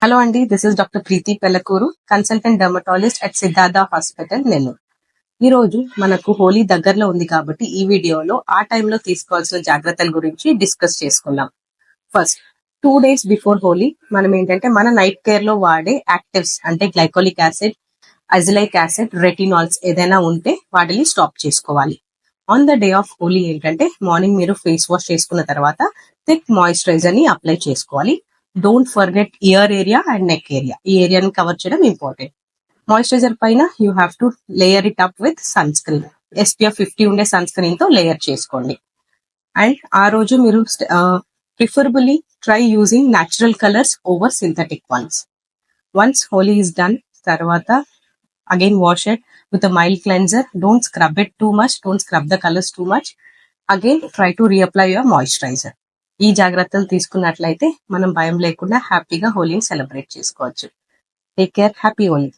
Hello అండి, this is doctor Preethi Pellakuru, consultant dermatologist at Siddhartha hospital, Nellore. ఈ రోజు మనకు హోలీ దగ్గరలో ఉంది కాబట్టి ఈ వీడియోలో ఆ టైంలో తీసుకోవాల్సిన జాగ్రత్తల గురించి డిస్కస్ చేసుకుందాం. ఫస్ట్ 2 days బిఫోర్ హోలీ మనం ఏంటంటే మన నైట్ కేర్ లో వాడే యాక్టివ్స్ అంటే glycolic acid, azelaic acid, retinols ఏదైనా ఉంటే వాటిని స్టాప్ చేసుకోవాలి. On the day of Holi ఏంటంటే మార్నింగ్ మీరు ఫేస్ వాష్ చేసుకున్న తర్వాత థిక్ మాయిశ్చరైజర్ ని అప్లై చేసుకోవాలి. Don't forget ear area and neck area, ఈ ఏరియాని కవర్ చేయడం ఇంపార్టెంట్. మాయిశ్చరైజర్ పైన you have to layer it up with sunscreen. SPF 50 ఉండే సన్ స్క్రీన్ తో లేయర్ చేసుకోండి. అండ్ ఆ రోజు మీరు preferably try using natural colours over synthetic ones. Once Holi is done తర్వాత again wash it with a mild cleanser. Don't scrub it too much, don't scrub the colours too much. Again try to reapply your moisturiser. ఈ జాగ్రత్తలు తీసుకున్నట్లయితే మనం భయం లేకుండా హ్యాపీగా హోలీని celebrate చేసుకోవచ్చు. Take care, happy Holi.